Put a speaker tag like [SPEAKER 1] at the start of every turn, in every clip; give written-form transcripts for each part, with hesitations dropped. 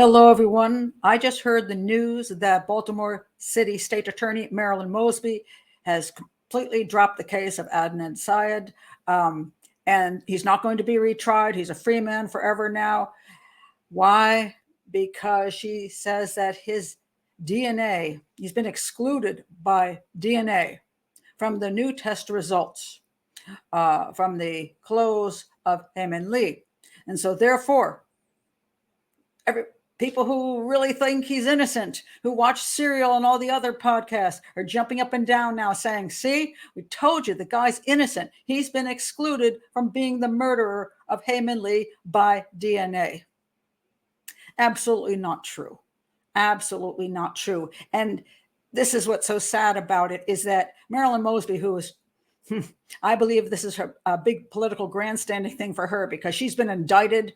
[SPEAKER 1] Hello, everyone. I just heard the news that Baltimore City State Attorney Marilyn Mosby has completely dropped the case of Adnan Syed, um, and he's not going to be retried. He's a free man forever now. Why? Because she says that his DNA, he's been excluded by DNA from the new test results from the clothes of Hae Lee. And so, therefore, every people who really think he's innocent, who watch Serial and all the other podcasts, are jumping up and down now saying, see, we told you the guy's innocent. He's been excluded from being the murderer of Hae Lee by DNA. Absolutely not true. Absolutely not true. And this is what's so sad about it, is that Marilyn Mosby, who is I believe this is a big political grandstanding thing for her, because she's been indicted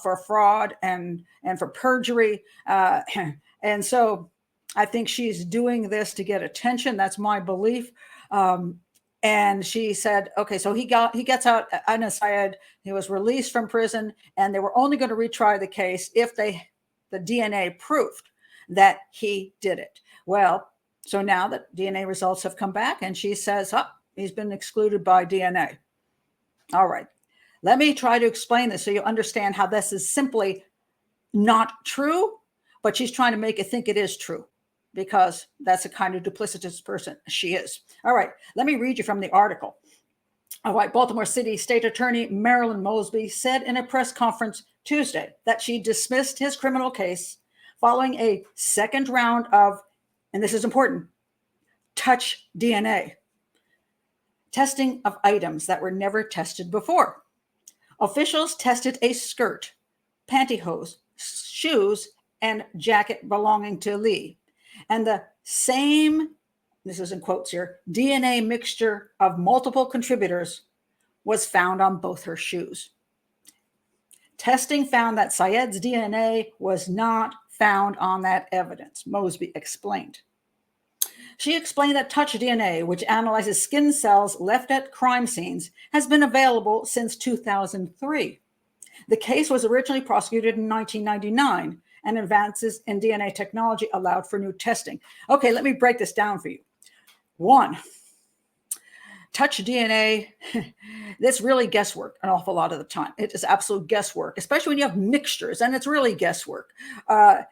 [SPEAKER 1] for fraud and for perjury. And so I think she's doing this to get attention. That's my belief. And she said, okay, so he gets out. Adnan Syed, he was released from prison, and they were only going to retry the case if the DNA proved that he did it. Well, so now the DNA results have come back, and she says, oh, he's been excluded by DNA. All right. Let me try to explain this so you understand how this is simply not true, but she's trying to make it think it is true, because that's the kind of duplicitous person she is. All right. Let me read you from the article. All right. Baltimore City State Attorney Marilyn Mosby said in a press conference Tuesday that she dismissed his criminal case following a second round of, and this is important, touch DNA. Testing of items that were never tested before. Officials tested a skirt, pantyhose, shoes, and jacket belonging to Lee. And the same, this is in quotes here, DNA mixture of multiple contributors was found on both her shoes. Testing found that Syed's DNA was not found on that evidence, Mosby explained. She explained that touch DNA, which analyzes skin cells left at crime scenes, has been available since 2003. The case was originally prosecuted in 1999, and advances in DNA technology allowed for new testing. Okay, let me break this down for you. One, touch DNA, that's really guesswork an awful lot of the time. It is absolute guesswork, especially when you have mixtures, and it's really guesswork. Touch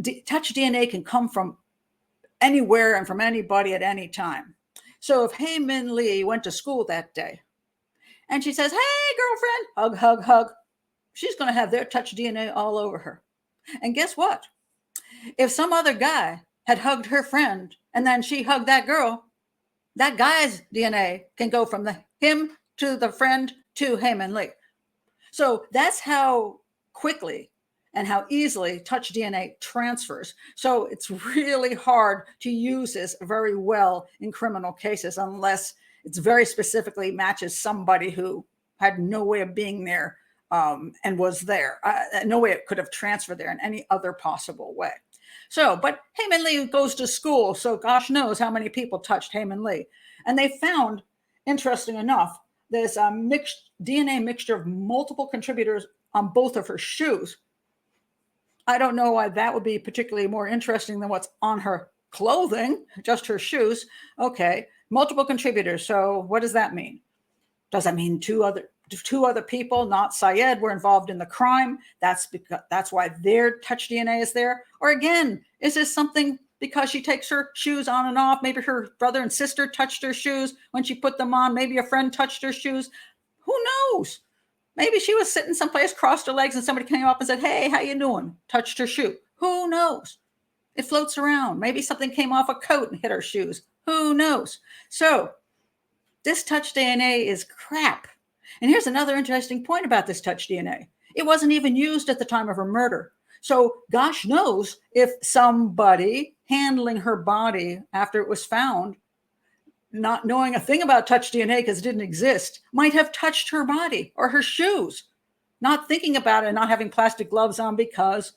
[SPEAKER 1] DNA can come from anywhere and from anybody at any time. So if Hae Lee went to school that day and she says, hey, girlfriend, hug, hug, hug, she's going to have their touch DNA all over her. And guess what? If some other guy had hugged her friend and then she hugged that girl, that guy's DNA can go from him to the friend to Hae Lee. So that's how quickly and how easily touch DNA transfers. So it's really hard to use this very well in criminal cases unless it's very specifically matches somebody who had no way of being there and was there. No way it could have transferred there in any other possible way. So, but Hae Lee goes to school, so gosh knows how many people touched Hae Lee. And they found, interesting enough, this mixed DNA mixture of multiple contributors on both of her shoes. I don't know why that would be particularly more interesting than what's on her clothing, just her shoes. Okay, multiple contributors. So what does that mean? Does that mean two other people, not Syed, were involved in the crime? That's why their touch DNA is there. Or again, is this something because she takes her shoes on and off? Maybe her brother and sister touched her shoes when she put them on. Maybe a friend touched her shoes. Who knows? Maybe she was sitting someplace, crossed her legs, and somebody came up and said, hey, how you doing? Touched her shoe. Who knows? It floats around. Maybe something came off a coat and hit her shoes. Who knows? So this touch DNA is crap. And here's another interesting point about this touch DNA. It wasn't even used at the time of her murder. So gosh knows if somebody handling her body after it was found, not knowing a thing about touch DNA because it didn't exist, might have touched her body or her shoes, not thinking about it, not having plastic gloves on because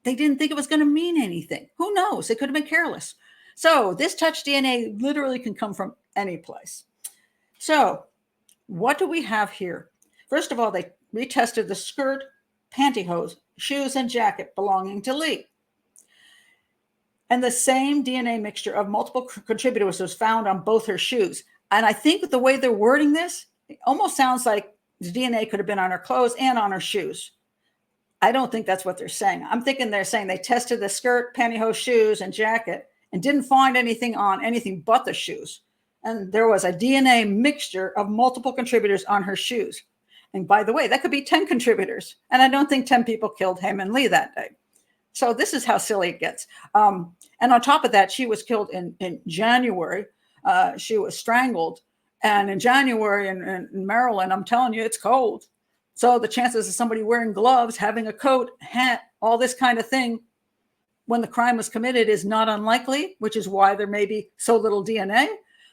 [SPEAKER 1] they didn't think it was going to mean anything. Who knows? They could have been careless. So this touch DNA literally can come from any place. So what do we have here? First of all, they retested the skirt, pantyhose, shoes and jacket belonging to Lee. And the same DNA mixture of multiple contributors was found on both her shoes. And I think the way they're wording this, it almost sounds like the DNA could have been on her clothes and on her shoes. I don't think that's what they're saying. I'm thinking they're saying they tested the skirt, pantyhose, shoes, and jacket and didn't find anything on anything but the shoes. And there was a DNA mixture of multiple contributors on her shoes. And by the way, that could be 10 contributors. And I don't think 10 people killed Hae-Min Lee that day. So this is how silly it gets. And on top of that, she was killed in January. She was strangled. And in January in Maryland, I'm telling you, it's cold. So the chances of somebody wearing gloves, having a coat, hat, all this kind of thing when the crime was committed is not unlikely, which is why there may be so little DNA.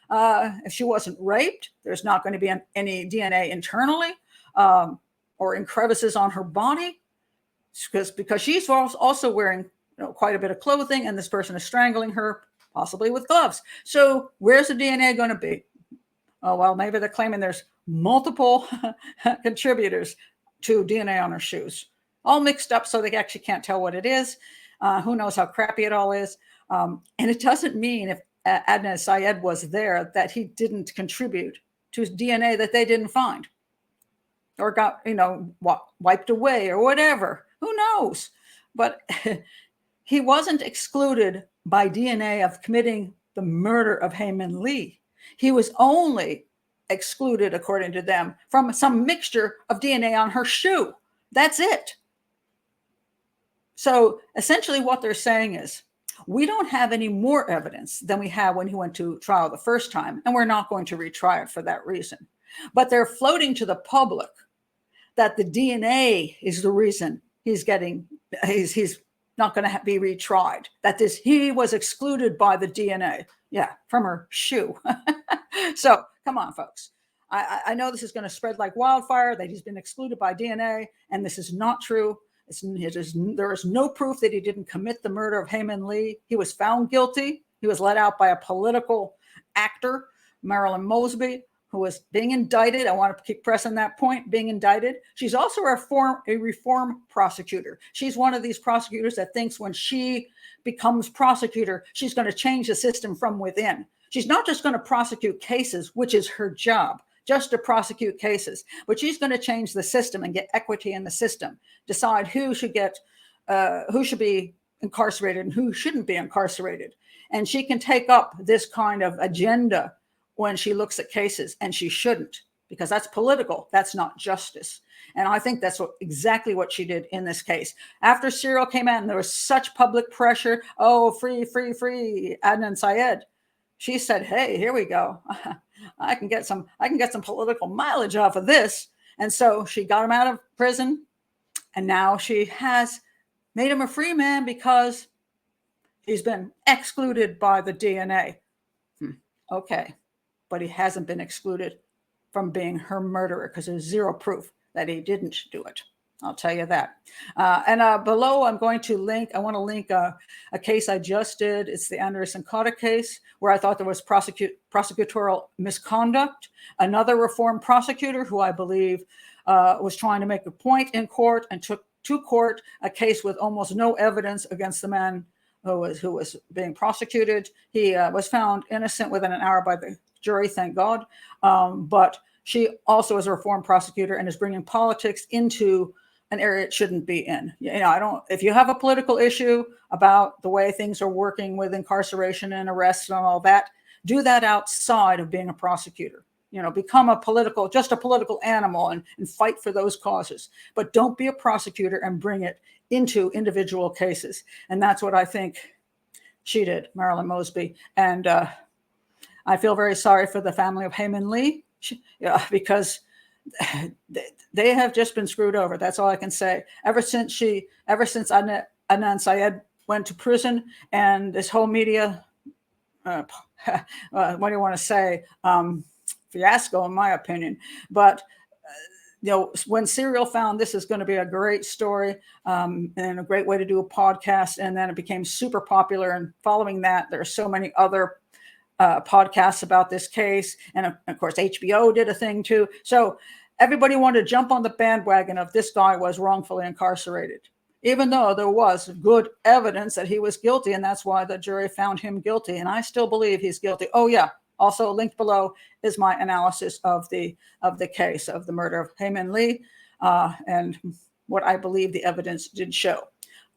[SPEAKER 1] If she wasn't raped, there's not going to be any DNA internally or in crevices on her body because she's also wearing quite a bit of clothing, and this person is strangling her, possibly with gloves. So where's the DNA going to be? Oh, well, maybe they're claiming there's multiple contributors to DNA on her shoes, all mixed up so they actually can't tell what it is. Who knows how crappy it all is. And it doesn't mean if Adnan Syed was there that he didn't contribute to DNA that they didn't find or got, wiped away or whatever. Who knows? But he wasn't excluded by DNA of committing the murder of Hae-Min Lee. He was only excluded, according to them, from some mixture of DNA on her shoe. That's it. So essentially what they're saying is, we don't have any more evidence than we had when he went to trial the first time, and we're not going to retry it for that reason. But they're floating to the public that the DNA is the reason he's not going to be retried, that he was excluded by the DNA. Yeah, from her shoe. So come on, folks. I know this is going to spread like wildfire, that he's been excluded by DNA, and this is not true. There is no proof that he didn't commit the murder of Hae-Min Lee. He was found guilty. He was let out by a political actor, Marilyn Mosby, who was being indicted. I want to keep pressing that point, being indicted. She's also a reform prosecutor. She's one of these prosecutors that thinks when she becomes prosecutor, she's going to change the system from within. She's not just going to prosecute cases, which is her job, just to prosecute cases, but she's going to change the system and get equity in the system, decide who should be incarcerated and who shouldn't be incarcerated. And she can take up this kind of agenda when she looks at cases, and she shouldn't, because that's political. That's not justice. And I think that's exactly what she did in this case. After Serial came out and there was such public pressure, oh, free, free, free, Adnan Syed, she said, hey, here we go. I can get some political mileage off of this. And so she got him out of prison, and now she has made him a free man because he's been excluded by the DNA. Okay. But he hasn't been excluded from being her murderer because there's zero proof that he didn't do it. I'll tell you that. And below, I'm going to link, I want to link a case I just did. It's the Anderson Cotta case, where I thought there was prosecutorial misconduct. Another reformed prosecutor who I believe was trying to make a point in court and took to court a case with almost no evidence against the man who was being prosecuted. He was found innocent within an hour by the jury, thank God. But she also is a reformed prosecutor and is bringing politics into an area it shouldn't be in. If you have a political issue about the way things are working with incarceration and arrests and all that, do that outside of being a prosecutor. Become just a political animal and fight for those causes. But don't be a prosecutor and bring it into individual cases. And that's what I think she did, Marilyn Mosby. And I feel very sorry for the family of Hae-Min Lee, because they have just been screwed over. That's all I can say. Ever since Adnan Syed went to prison, and this whole media, what do you want to say, fiasco, in my opinion. But when Serial found this is going to be a great story and a great way to do a podcast, and then it became super popular. And following that, there are so many other podcasts about this case. And of course, HBO did a thing too. So everybody wanted to jump on the bandwagon of this guy was wrongfully incarcerated. even though there was good evidence that he was guilty, and that's why the jury found him guilty. And I still believe he's guilty. Oh yeah, also linked below is my analysis of the case of the murder of Hae Min Lee, and what I believe the evidence did show.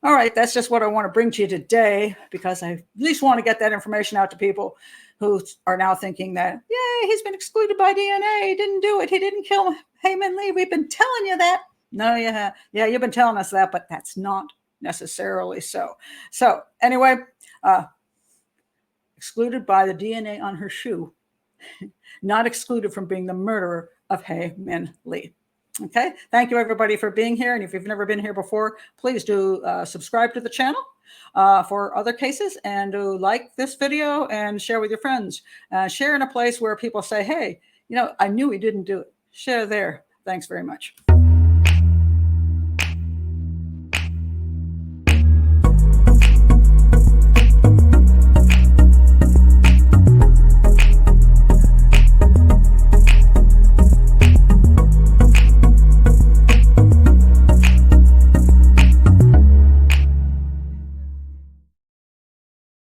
[SPEAKER 1] All right, that's just what I want to bring to you today, because I at least want to get that information out to people who are now thinking that, yay, he's been excluded by DNA. He didn't do it. He didn't kill Hae Min Lee. We've been telling you that. No, yeah, you've been telling us that, but that's not necessarily so. So anyway, excluded by the DNA on her shoe, not excluded from being the murderer of Hae Min Lee. Okay, thank you everybody for being here. And if you've never been here before, please do subscribe to the channel for other cases, and do like this video and share with your friends. Share in a place where people say, hey, I knew he didn't do it. Share there. Thanks very much.